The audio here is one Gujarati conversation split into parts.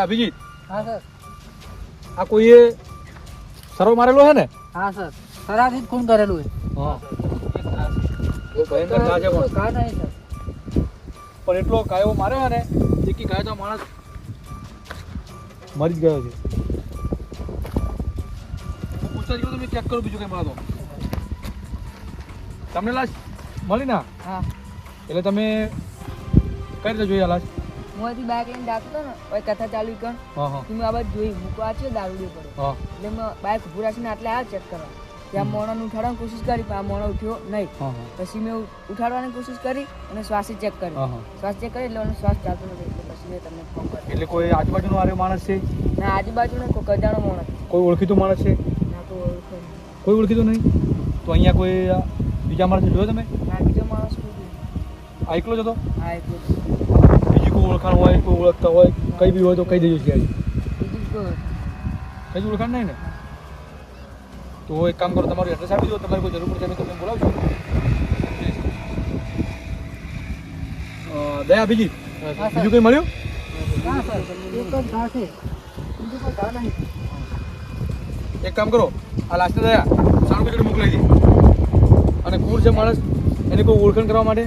અભિજીત, હા સર. આ કોઈએ સરો મારેલો હે ને? હા સર, સરાથી જ ખૂન કરેલું હા. બહુ ભયંકર ઘા છે પણ. ઘા નહીં સર. પણ એટલો કાયો માર્યો ને એકી કાયો તો માણસ મરી જ ગયો છે. પૂછતા ગયો તમે ચેક કરો બીજું કઈ મળે તો. તમને લાશ મળી ના? હા. એટલે તમે કઈ રીતે જોઈ આ લાશ? હું અહીંથી બાઇક લઈને જાતો ને પછી કથા ચાલુ કર હા હા મેં આ બાજુ જોઈ મૂકવા છે દારૂડી પડે હા. એટલે મેં બાઇક ઉભું રાખીને આટલે આ ચેક કરવા ત્યાં મોણાને ઉઠાડવાની કોશિશ કરી પણ આ મોણો ઉઠ્યો નહીં. પછી મેં ઉઠાડવાની કોશિશ કરી અને શ્વાસી ચેક કરી. શ્વાસ ચેક કરી એટલે મને શ્વાસ ચાલતો નથી એટલે પછી મેં તમને ફોન કર્યો. એટલે કોઈ આજુબાજુનો આરે માણસ છે? ના, આજુબાજુ કોઈ કજાણો માણસ. કોઈ ઓળખીતું માણસ છે? ના, કોઈ ઓળખે નહીં. કોઈ ઓળખીતું નહીં? તો અહીંયા કોઈ બીજા માણસ જોયો તમે? ના, બીજો માણસ કોઈ નહીં. આ એકલો જ હતો? હા, એટલું જ. બીજી કોઈ ઓળખાણ હોય, કોઈ ઓળખતા હોય, કઈ બી હોય તો કહી દેજો ત્યારે. બીજું કોઈ કઈ જ ઓળખાણ નહીં ને? તો એક કામ કરો, તમારું એડ્રેસ આપી દો, તમારી કોઈ જરૂર પડશે અમે તમને બોલાવજો. દયા અભિજીત, બીજું કંઈ મળ્યું? ના સર, એક જ ઘા છે, બીજું કોઈ ઘા નહીં. એક કામ કરો, આ લાસ્ટને દયા સારું જોડે મોકલાવી દે અને કોણ છે માણસ એની કોઈ ઓળખાણ કરવા માટે.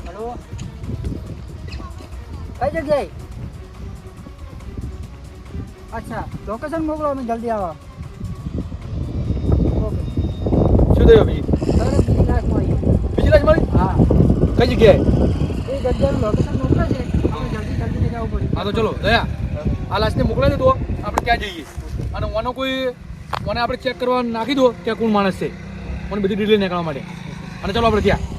હેલો, કઈ જગ્યાએ? અચ્છા, લોકેશન મોકલો, અમે જલ્દી આવો. ઓકે. શું થયું અભિજીત? સર, બીજી લાશ મળી. બીજી લાશ મળી? હા. કઈ જગ્યાએ? એ જગ્યાનું લોકેશન મોકલે છે, અમે જલ્દી જલ્દી જવું પડે. હા તો ચલો દયા આ લાશને મોકલાવી દો, આપણે ત્યાં જઈએ અને ઓનો કોઈ મને આપણે ચેક કરવા નાખી દો કે કોણ માણસ છે, મને બધી ડિટેલ નીકળવા માટે. અને ચલો આપણે ત્યાં.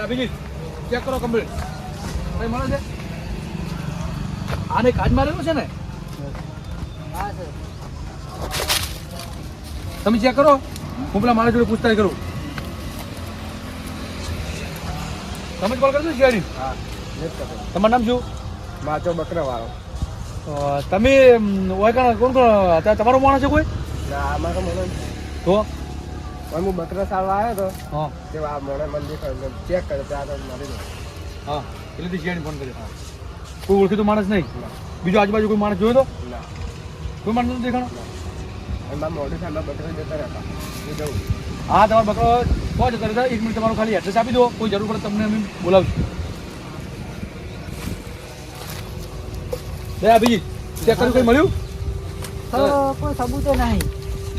અભિજીત ચેક કરો કમ્પ્લીટ. કઈ મળે છે? આને કાચ મારેલો છે ને? હા સર. તમે ચેક કરો, હું પેલા મારા જોડે પૂછતાછ કરું. તમે જ કોલ કરશો શિયાળી? હા, તમારું નામ શું? માચો બકરાવાળો. તમે કોણ કોણ તમારો માણસ છે કોઈ? આમાં તો મને તો હું બકરા સારવા આવ્યો હતો. હા તે આ મને દેખાય ચેક કરે ત્યાં તો મારી દો. હા, એટલે શિયાળી ફોન કર્યો. કોઈ ઓળખીતું માણસ નહીં? બીજો આજુબાજુ કોઈ માણસ જોયો તો? ના, કોઈ માણસ નથી દેખાણો? એમાં મોઢું સામે બકરા જતા રહેતા એ જવું. હા, તમારો બકરો કોણ જતા રહેતા? 1 મિનિટ તમારું ખાલી એડ્રેસ આપી દો, કોઈ જરૂર પડે તમને અમે બોલાવશું. અભિજીત ચેક કર્યું, કંઈ મળ્યું? કોઈ સબૂત નહીં.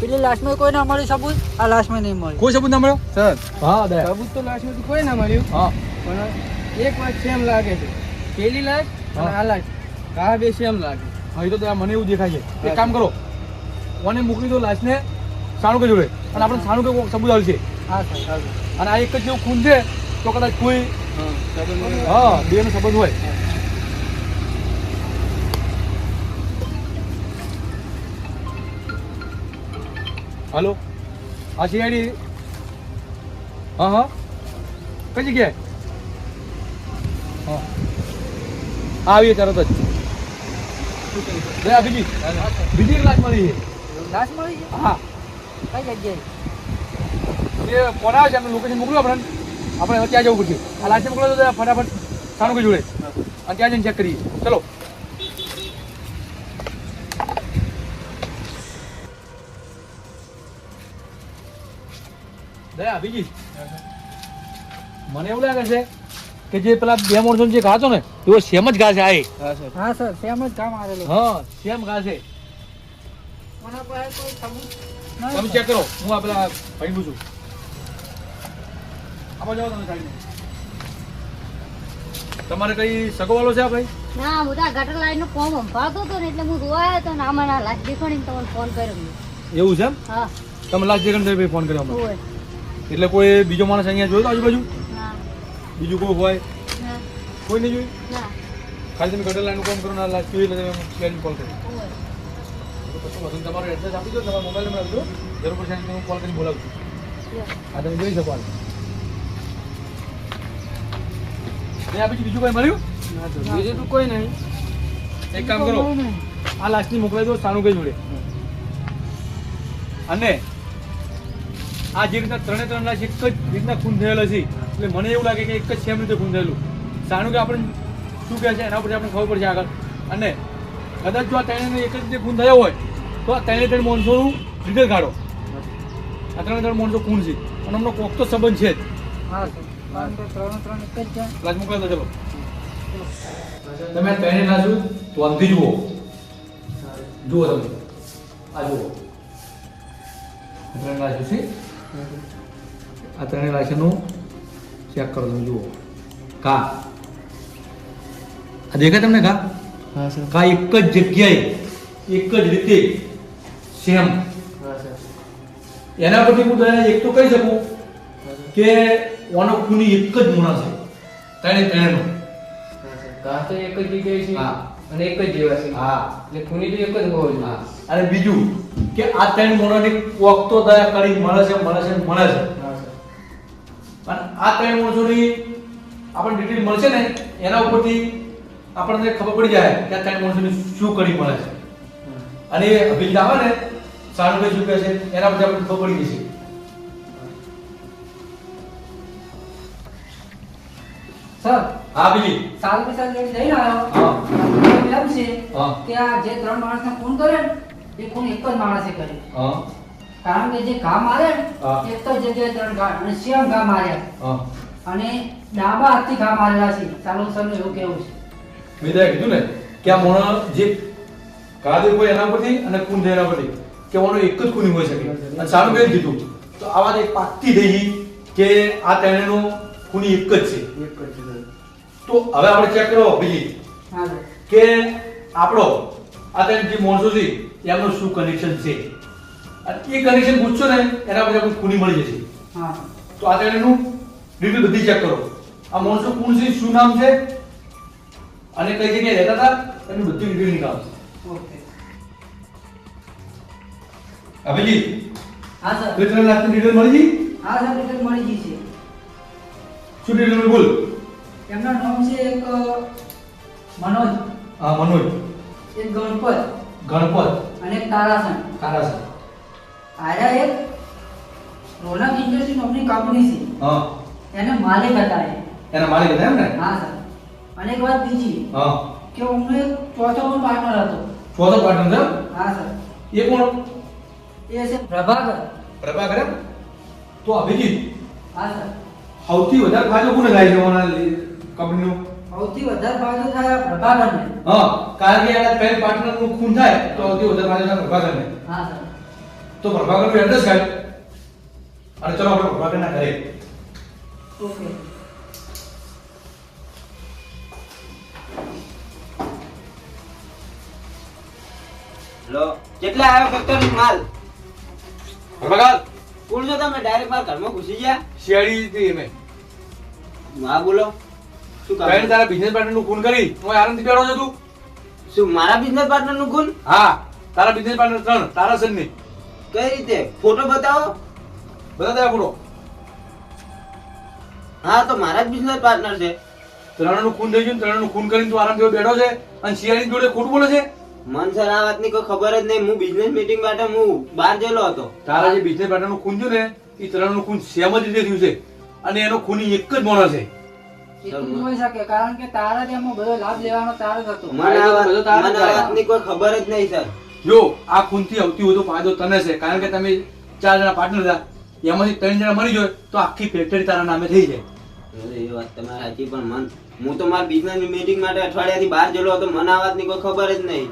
પેલી લાશમાં કોઈ ના મળ્યું સબૂત, આ લાશમાં નહીં મળ્યું. કોઈ સબૂત ના મળ્યો? સર, હા દયા. સબૂત તો લાશમાંથી કોઈ ના મળ્યું. હા પણ એક વાત સેમ લાગે છે. પેલી લાશ અને આ લાશ ઘા બે સેમ લાગે. હા, એ તો દયા મને એવું દેખાય છે. એક કામ કરો, મને મોકલી દો લાશને સાણુકે જોડે અને આપણે સાણુકે સબૂત આવશે. હા સર, હા. અને આ એક જ જેવું ખૂન છે તો કદાચ કોઈ હા બેનો સંબંધ હોય. હાલો, હા સીઆઈડી. હા હા, કઈ જગ્યાએ? હા આવીએ તરત જ. અભિજીત બીજી એક લાશ મળી છે. લાશ મળી છે? હા, કઈ જગ્યાએ? એ ફોન આવે છે, આપણે લોકેશન મોકલો આપણે હવે ત્યાં જવું પડશે. આ લાશને મોકલો તો ફટાફટ સાણુકે જોડે અને ત્યાં જઈને ચેક કરીએ. ચલો. દયા અભિજીત, મને એવું લાગે છે કે જે પેલા બે માણસો જે ઘા હતો ને એવો સેમ જ ઘા છે. આ હા સર, સેમ જ કામ આવેલું. હા સેમ ઘા છે. મને પાસે કોઈ સબૂત તમે ચેક કરો, હું આ પેલા ભાઈ પૂછું. આમાં જાઓ તમે સાઈડમાં. તમારે કઈ સગવાલો છે આ ભાઈ? ના, હું તો ગટર લાઈન નું ફોર્મ સંભાળતો હતો ને એટલે હું રોવાયો હતો ને આમાં ના લાશ દેખાડીને તમને ફોન કર્યો મેં. એવું છે એમ? હા. તમે લાસ્ટ સેકન્ડ ફોન કર્યો અમને. હોય. એટલે કોઈ બીજો માણસ અહીંયા જોયો તો આજુબાજુ? ના. બીજું કોઈ હોય? ના. કોઈ નહીં જોયું? ના. ખાલી તમે ગટર લાઈનનું કામ કરો ને લાસ્ટ જોઈ એટલે તમે ક્લિયરલી કોલ કર્યો. હોય. તો કશું વધુ તમારો એડ્રેસ આપી દો, તમારો મોબાઈલ નંબર આપી દો, જરૂર પડશે હું કોલ કરીને બોલાવું છું. આ તમે જોઈ શકો આ પછી બીજું કઈ મળ્યું બીજું તો કોઈ નહીં. એક કામ કરો આ લાસ્ટની મોકલાઈ દો સાનું કઈ જોડે અને આ જે રીતના ત્રણ લાખ એક જ રીતના ખૂન થયેલા છે એટલે મને એવું લાગે કે એક જ સેમ રીતે ખૂન થયેલું સાનું કે આપણે શું કહે છે એના પરથી આપણે ખબર પડશે આગળ અને કદાચ જો આ ત્રણે એક જ રીતે ખૂન થયા હોય તો આ ત્રણ માણસોનું ડિટેલ કાઢો આ ત્રણ માણસો ખૂન છે અને અમને કોક તો સંબંધ છે જ હા સર. કારણ કે ત્રણ એક જ છે. લાજ મોકલાઈ દો ચલો તમે ત્રણે લાશું તો અંતિ જુઓ જુઓ તમે આ જુઓ ત્રણ લાશ છે આ ત્રણેય લાશનું ચેક કરો તમે જુઓ કા આ દેખાય તમને કા હા સર. કા એક જ જગ્યાએ એક જ રીતે સેમ હા સર. એના પરથી હું તમને એક તો કહી શકું કે ઓનો ખૂની એક જ મોણા છે ત્રણેયનો ઘા તો એક જ જગ્યાએ છે હા. અને એક જ જેવા છે. હા એટલે ખૂની તો એક જ હોવો જોઈએ. હા અને બીજું કે આ ત્રણ મોણાની કોક તો દયા કરી મળે છે હા સર. અને આ ત્રણ માણસોની આપણને ડિટેલ મળશે ને એના ઉપરથી આપણને ખબર પડી જાય કે આ ત્રણ માણસોની શું કરી મળે છે અને એ અભિલ આવે ને સારું શું કહે છે એના પરથી આપણને ખબર પડી જશે સર હા બીજી સાલ કે સાલ જઈને આવ્યો. હા એમ છે હા કે આ જે ત્રણ માણસને ખૂન કરે ને એ ખૂન એક જ માણસે કરે. હા કારણ કે જે ઘા મારે ને હા. એક જ જગ્યાએ ત્રણ ઘા અને સેમ ઘા માર્યા હા અને ડાબા હાથથી ઘા મારેલા છે. ચાલો સરનું એવું કેવું છે. મેં ત્યાં કીધું ને કે આ મોણા જે કાદે કોઈ એના પરથી અને ખૂન થયા એના પરથી કે ઓનો એક જ ખૂની હોઈ શકે અને સારું કઈ કીધું તો આ વાત એક પાક્કી થઈ ગઈ કે આ ત્રણેયનો ખૂની એક જ છે તો હવે આપણે ચેક કરો બીજી હા સર. કે આપણો આ ત્રણ જે માણસો છે એમનું શું કનેક્શન છે અને એ કનેક્શન પૂછશો ને એના પછી આપણને ખૂની મળી જશે હા તો આ ત્રણેયનું ડિટેલ બધી ચેક કરો આ માણસો કોણ છે શું નામ છે અને કઈ જગ્યાએ રહેતા હતા એનું બધું ડિટેલ નીકાળો ઓકે. અભિજી હા સર. તો 3 લાખની ડિટેલ મળી ગઈ હા સર રિટર્ન મળી ગઈ છે. શું ડિટેલ બોલ એમના નામ છે એક મનોજ, હા મનોજ એક ગણપત ગણપત અને એક તારાસન. કારાસર આયા એક રોનક ઇન્ડસ્ટ્રી નામની કંપની છે. હા એને માલિક હતા એ. એના માલિક હતા એમ ને હા સર. અને એક વાત બીજી હા કે અમને એક ચોથો પણ પાર્ટનર હતો. ચોથો પાર્ટનર છે હા સર. એ કોણ એ છે પ્રભાકર. પ્રભાકર એમ તો અભિજીત હા સર. સૌથી વધારે ફાયદો કોને થાય છે ઓના કંપનીનો સૌથી વધારે ફાયદો થાય આ પ્રભાકરને. હા કારણ કે એના પેન પાર્ટનરનું ખૂન થાય તો સૌથી વધારે ફાયદો થાય પ્રભાકરને હા સર. તો પ્રભાકરનું એડ્રેસ કાઢ અને ચલો આપણે પ્રભાકરના ઘરે ઓકે. લો કેટલા આવ્યો ફેક્ટરી માલ પ્રભાકર કોણ છો તમે ડાયરેક્ટ મારા ઘરમાં ઘૂસી ગયા શિયાળી થી એમે હા બોલો શું પેન કામ તારા બિઝનેસ પાર્ટનરનું ખૂન કરી હું આરામથી બેઠો છો તું શું મારા બિઝનેસ પાર્ટનર નું કોણ હા તારા બિઝનેસ પાર્ટનર 3 તારા સનની કઈ રીતે ફોટો બતાવો બધા તારા પૂરો હા તો મારા જ બિઝનેસ પાર્ટનર છે ત્રણનું ખૂન થઈ ગયું ને ત્રણનું ખૂન કરીને તું આરામથી બેઠો છે અને શિયાળી જોડે ખોટું બોલે છે મન સર આ વાતની કોઈ ખબર જ નહીં હું બિઝનેસ મીટિંગ માટે હું બહાર ગયેલો હતો તારા જે બિઝનેસ પાર્ટનરનું ખૂન થયું ને એ ત્રણનું ખૂન સેમ જ રીતે થયું છે અને એનો ખૂની એક જ માણસ છે એટલું જ હોઈ શકે કારણ કે તારા જ એમાં બધો લાભ લેવાનો તારો જ હતો. મને આ વાતની કોઈ ખબર જ નહીં સર જો આ ખૂનથી સૌથી વધુ ફાયદો તને છે કારણ કે તમે 4 જણા પાર્ટનર હતા એમાંથી 3 જણા મરી જાય તો આખી ફેક્ટરી તારા નામે થઈ જાય એ વાત તમારી સાચી પણ હું તો મારા બિઝનેસ મીટિંગ માટે અઠવાડિયાથી બહાર ગયેલો હતો મને આ વાતની કોઈ ખબર જ નહીં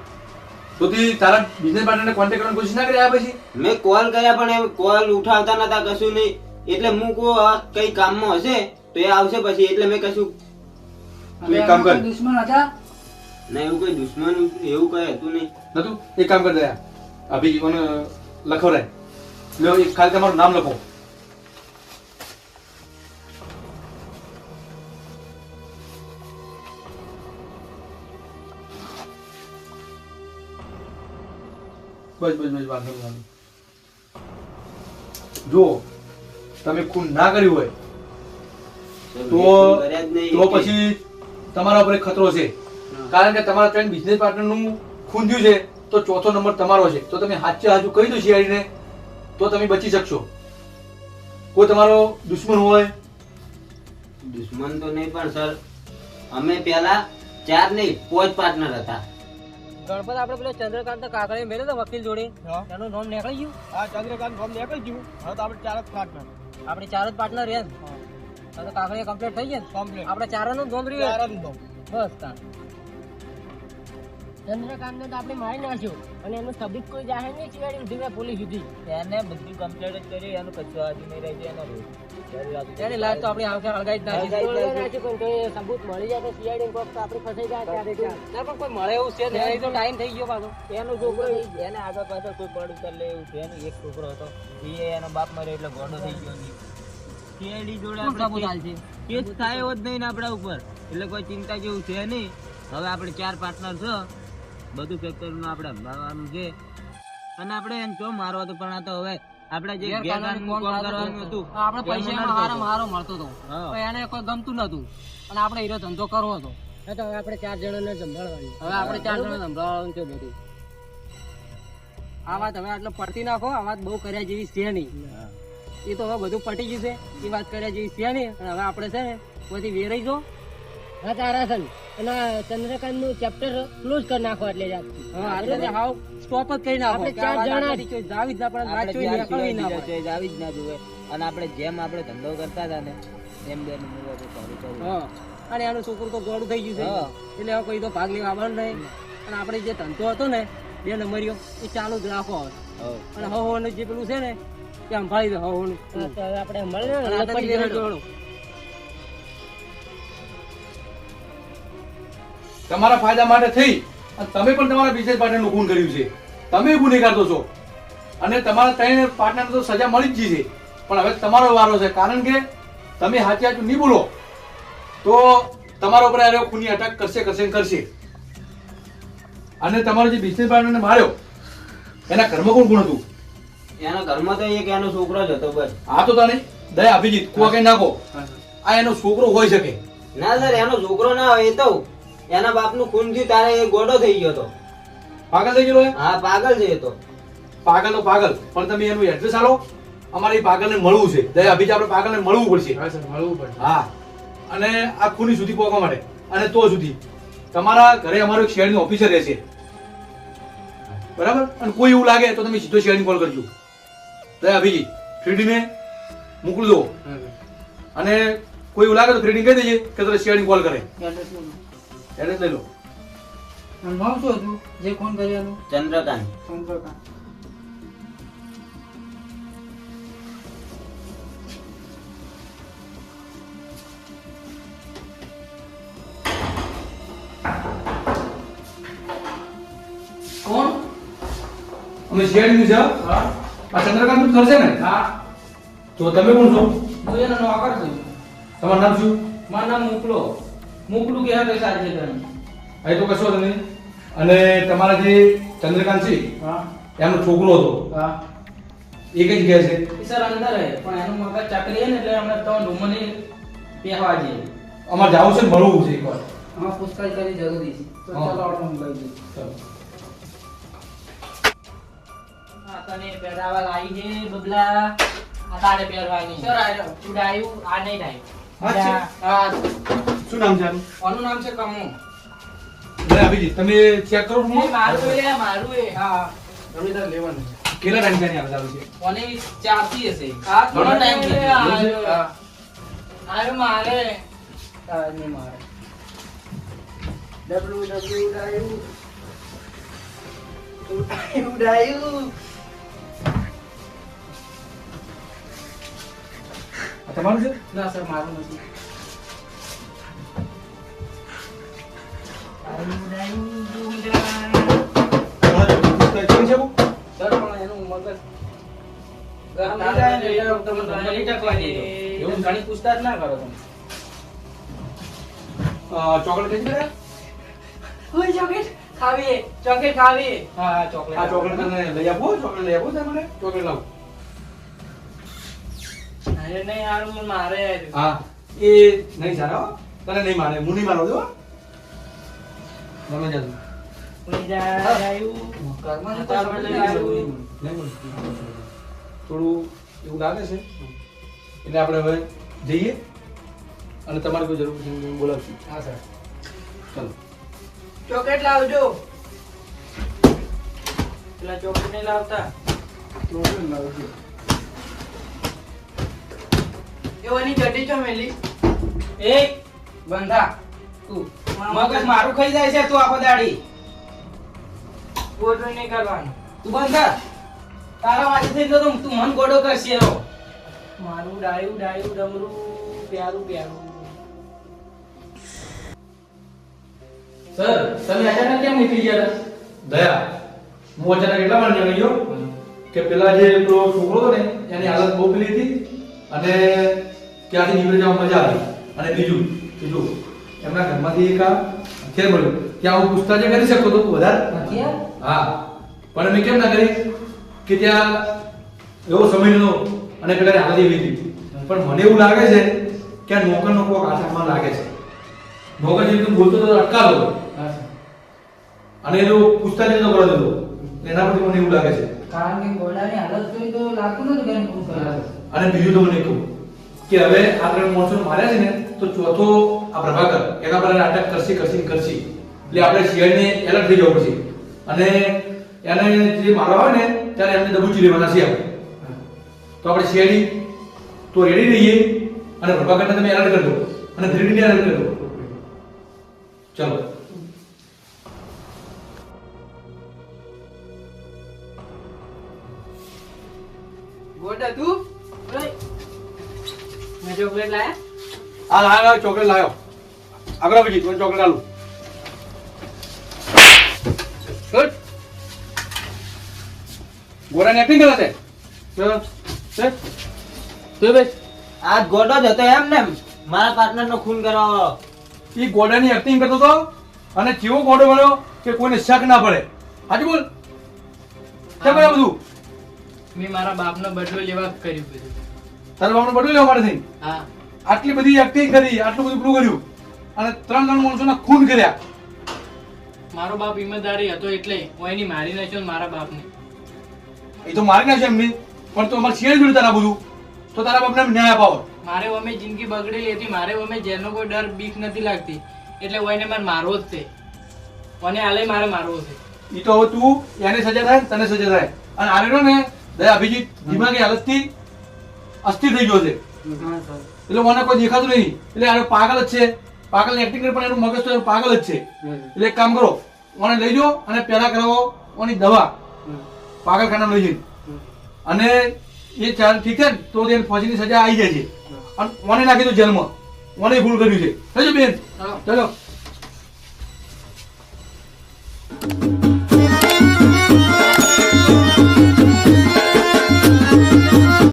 તો તું તારા બિઝનેસ પાર્ટનરને કોન્ટેક્ટ કરવાની કોશિશ ના કરી આ પછી મેં કોલ કર્યા પણ એ કોલ ઉઠાવતા નતા કશું નહીં એટલે હું કો આ કઈ કામમાં હશે તો એ આવશે પછી એટલે મેં કશું તું એક કામ કર કોઈ દુશ્મન હતા. ના એવું કઈ દુશ્મન એવું કઈ હતું નહીં નતું એક કામ કર દયા અભી મને લખવરાય લો એક ખાલી તમારું નામ લખો બસ વાંધો નહીં જો તમે ખૂન ના કર્યું હોય તો કર્યા જ નહીં. તો પછી તમારા ઉપર એક ખતરો છે. કારણ કે તમારા ત્રણ બિઝનેસ પાર્ટનરનું ખૂન થયું છે તો ચોથો નંબર તમારો છે. તો તમે હાચે હાચું કહી દો શિયાળીને તો તમે બચી શકશો. કોઈ તમારો દુશ્મન હોય દુશ્મન તો નહીં પણ સર અમે પેલા 4 નહીં 5 પાર્ટનર હતા. ગણપત આપણે પેલો ચંદ્રકાંત કાકડે મેળ્યો તો વકીલ જોડે એનું નામ નીકળી ગયું. હા ચંદ્રકાંત ફોર્મ નીકળી ગયું. હવે તો આપણે 4 જ પાર્ટનર. આપણે 4 જ પાર્ટનર રહ્યા ને. હવે તો કાકડે કમ્પ્લીટ થઈ ગયા ને. કમ્પ્લીટ. આપણે 4 નું નોંધ રહ્યું 4 જ દો. બસ તાન ચંદ્રકાંતને તો આપણે મારી નાખ્યો અને એનું સબીત કોઈ જાહેર નહીં સિવાય ઉઠી ગયા પોલીસ સુધી. એને બધી કમ્પ્લેટ જ કરી એનું કશું હાજર નહીં રહી જાય એની લાજ તો આપણે આવતા હળગાઈ જ નાખી પણ તો એ સબૂત મળી જાય તો સીઆઈડી કોક તો આપણે ફસાઈ જાય ત્યારે ના પણ કોઈ મળે એવું છે ને એ તો ટાઈમ થઈ ગયો પાછો એનો છોકરો એને આગળ પાછળ કોઈ પડ ઉતર લે એવું છે ને એક છોકરો હતો એ એનો બાપ મર્યો એટલે ગોડો થઈ ગયો સીઆઈડી જોડે આપણે કેસ થાય એવો જ નહીં ને આપણા ઉપર એટલે કોઈ ચિંતા જેવું છે નહીં. હવે આપણે 4 પાર્ટનર છે બધું ફેક્ટરીનું આપણે સંભાળવાનું છે અને આપણે એમ જો મારવા તો પણ આ તો હવે આપણે જે ગેરકાનૂની કામ કરવાનું હતું આપણે પૈસા મારો મળતો હતો એને કોઈ ગમતું નતું અને આપણે હીરો ધંધો કરવો હતો તો હવે આપણે 4 જણાને સંભાળવાનું. હવે આપણે 4 જણા સંભાળવાનું છે બધું. આ વાત હવે આટલો પડતી નાખો. આ વાત બહુ કર્યા જેવી છે નહીં. એ તો હવે બધું પટી ગયું છે. એ વાત કર્યા જેવી છે નહીં. અને હવે આપણે છે ને બધી વેરાઈ જો હા તારા છે અને ચંદ્રકાંત નું ચેપ્ટર ક્લોઝ કરી નાખો એટલે હાવ સ્ટોપ જ કરી નાખો. આપણે 4 જણા જાવી જ ના પડે જાવી જ ના જોવે અને આપણે જેમ આપણે ધંધો કરતા હતા ને એમ બે અને એનું છોકરું તો ગોળું થઈ ગયું છે એટલે હવે કોઈ તો ભાગ લેવા આવવાનું નહીં. અને આપણે જે ધંધો હતો ને 2 નંબરીઓ એ ચાલુ જ રાખો હવે. અને હવાનું જે પેલું છે ને એ સંભાળી દો હવાનું આપણે મળે તમારા ફાયદા માટે થઈ અને તમે પણ તમારા બિઝનેસ પાર્ટનરનું ખૂન કર્યું છે. તમે ગુનેગાર તો છો અને તમારા 3 પાર્ટનરને તો સજા મળી જ ગઈ છે. પણ હવે તમારો વારો છે. કારણ કે તમે હાચે હાચું નહીં બોલો તો તમારા ઉપર આરે ખૂની અટક કરશે. અને તમારો જે બિઝનેસ પાર્ટનરને માર્યો એના ઘરમાં કોણ કોણ હતું? એના ઘરમાં તો એક એનો છોકરો જ હતો બસ. આ તો તને દયા અભિજીત કુવા કઈ નાખો આ એનો છોકરો હોઈ શકે. ના સર એનો છોકરો ના હોય. એ તો એના બાપનું ખૂન થયું ત્યારે એ ગોડો થઈ ગયો હતો. પાગલ થઈ ગયો? હા પાગલ છે એ તો. પાગલ તો પાગલ પણ તમે એનું એડ્રેસ આલો. અમારે એ પાગલને મળવું છે. દયા અભિજીત આપણે પાગલને મળવું પડશે. હા સર મળવું પડશે. હા અને આ ખૂની સુધી પહોંચવા માટે અને તો સુધી તમારા ઘરે અમારો એક શેરની ઓફિસર રહેશે બરાબર. અને કોઈ એવું લાગે તો તમે સીધો શેરની કોલ કરજો. દયા અભિજીત ફ્રીડીને મોકલી દો અને કોઈ એવું લાગે તો ફ્રીડી કહી દેજે કે તારે શેરની કોલ કરે. એડ્રેસ લઈ લો. નામ શું હતું જે ફોન કર્યાનું? ચંદ્રકાંત. ચંદ્રકાંત. કોણ? અમે શેરની છે. હા આ ચંદ્રકાંત નું કરશે ને? હા તો તમે કોણ છો? હું એનો નોકર છું. તમારું નામ શું? મારું નામ મોકલું કે હા સારી છે તને. એ તો કશો તમે. અને તમારા જે ચંદ્રકાંત છે હા એમનો છોકરો હતો હા એ કઈ જગ્યાએ છે? સર અંદર હે પણ એનું મગજ ચાકરી હે ને એટલે અમે તો રૂમને પહેવા જઈએ. અમારે જાવું છે ને મળવું છે એકવાર. હા પૂછતાછ કરી જરૂરી છે તો હા. ચાલો આપણે લઈ જઈએ. ચાલો. આ તને પહેરાવા લાવી છે બબલા. આ તારે પહેરવાની સર આ ચુડાયું આ નહીં થાય. હા શું નામ છે આનું? આનું નામ છે કમુ. લે અભિજીત તમે ચેક કરો રૂમ. મારું એ મારું એ હા તમે તાર લેવાનું છે. કેટલા ટાઈમ ક્યાં આવે છે? કોને 4 થી હશે. આ ઘણો ટાઈમ થઈ ગયો. હા. હા આરે મારે હા નહીં મારે www આ તમારું છે? ના સર મારું નથી. કેમ છે બહુ? સર પણ એનું મગજ ગરમ થઈ જાય ને એટલે તમે નહીં ટકવા દેજો. એવું ઘણી પૂછતાછ ના કરો તમે. ચોકલેટ કઈ છે? કોઈ ચોકલેટ ખાવી ચોકલેટ ખાવી. હા હા ચોકલેટ. આ ચોકલેટ તને લઈ આપો. ચોકલેટ લઈ આપો તમને. ચોકલેટ લાવો. અરે નહીં હારું મને મારે હા એ નહીં સારા હો. તને નહીં મારે હું નહીં મારો જો ગમે જતું કોઈ આવ્યું કર્મની તો તારા સમજ બદલે નહીં આવ્યું. થોડું એવું લાગે છે એટલે આપણે હવે જઈએ અને તમારે કોઈ જરૂર છે હું બોલાવશું. હા સર ચાલો ચોકલેટ લાવજો પેલા ચોકલેટ નહીં લાવતા એવાની ચડ્ડી ચો મેલી એ બંધા તું મગજ મારું ખાઈ જાય છે તું આખો દાડી ગોઠવણી નહીં કરવાનું તું બંધા તારા વાંચી થઈ તો તું મન ગોડો કરશે એનો મારું ડાયું ડાયું ડમરું પ્યારું પ્યારું સર તમે અચાનક કેમ નીકળી ગયા દયા હું અચાનક એટલા માટે જાણી ગયો કે પેલા જે પેલો છોકરો હતો ને એની હાલત બહુ પેલી હતી અને ત્યાંથી નીકળી જવા મજા આવી અને બીજું એમના ઘરમાંથી એક આ હથિયાર મળ્યું ત્યાં હું પૂછતાછ કરી શકતો હતો વધારે હા પણ મેં કેમ ના કરી કે ત્યાં એવો સમય નતો અને પેલા હાલત એવી હતી પણ મને એવું લાગે છે કે આ નોકરનો કોક આસામાં લાગે છે નોકર જે તું બોલતો તો અટકાવતો અને એનો પૂછતાછ નતો કરવા દેતો એના પરથી મને એવું લાગે છે કારણ કે ગોડાની હાલત જોઈ તો લાગતું નતું કે એને ખૂબ કર્યા અને બીજું તો મને કહું કે હવે આ ત્રણ માણસો માર્યા છે ને તો ચોથો આ પ્રભાકર એના પર અટક કરશે એટલે આપણે શિયાળને એલર્ટ થઈ જવું પડશે અને એને જે મારવા આવે ને ત્યારે એમને દબુચી લેવાના છે આપણે તો આપણે શિયાળી તો રેડી રહીએ અને પ્રભાકરને તમે એલર્ટ કરી દો અને ધીરે એલર્ટ કરી દો ચાલો ગોડા તું મેં ચોકલેટ લાયા આ લાયો ચોકલેટ લાયો આગળ પછી કોઈ ચોકલેટ આલું ગુડ ગોરાની એક્ટિંગ કરે છે તો બે આ ગોડો જ હતો એમ ને મારા પાર્ટનર નો ખૂન કરવા ઈ ગોડાની એક્ટિંગ કરતો હતો અને જેવો ગોડો બન્યો કે કોઈને શક ના પડે હાજી બોલ કેમ આ બધું મેં મારા બાપનો બદલો લેવા કર્યું બધું તારા બાપનો બદલો લેવા માટે થઈ હા આટલી બધી એક્ટિંગ કરી આટલું બધું પેલું કર્યું અને ત્રણ માણસોના ખૂન કર્યા મારો બાપ ઈમાનદારી હતો એટલે હું એની મારી નાખ્યો ને મારા બાપને એ તો મારી નાખશે એમની પણ તો અમારે શેર જોડે તારા બધું તો તારા બાપને એમ ન્યાય અપાવો મારે અમે જિંદગી બગડેલી હતી મારે અમે જેલનો કોઈ ડર બીક નથી લાગતી એટલે ઓને મારે મારવો જ છે ઓને હાલે મારે મારવો છે એ તો હવે તું એને સજા થાય તને સજા થાય અને આરેલો ને દયા અભિજીત દિમાગી હાલતથી અસ્થિર થઈ ગયો છે એટલે મને કોઈ દેખાતું નહીં એટલે આ પાગલ જ છે પાગલની એક્ટિંગ કરે પણ એનું મગજ તો એનું પાગલ જ છે એટલે એક કામ કરો મને લઈ જાઓ અને પહેલા કરાવો ઓની દવા પાગલખાના લઈ જઈને અને એ ચાલ ઠીક છે ને તો એને ફાંસીની સજા આવી જાય છે અને મને નાખી દો જેલમાં મને ભૂલ કર્યું છે થજો બેન ચલો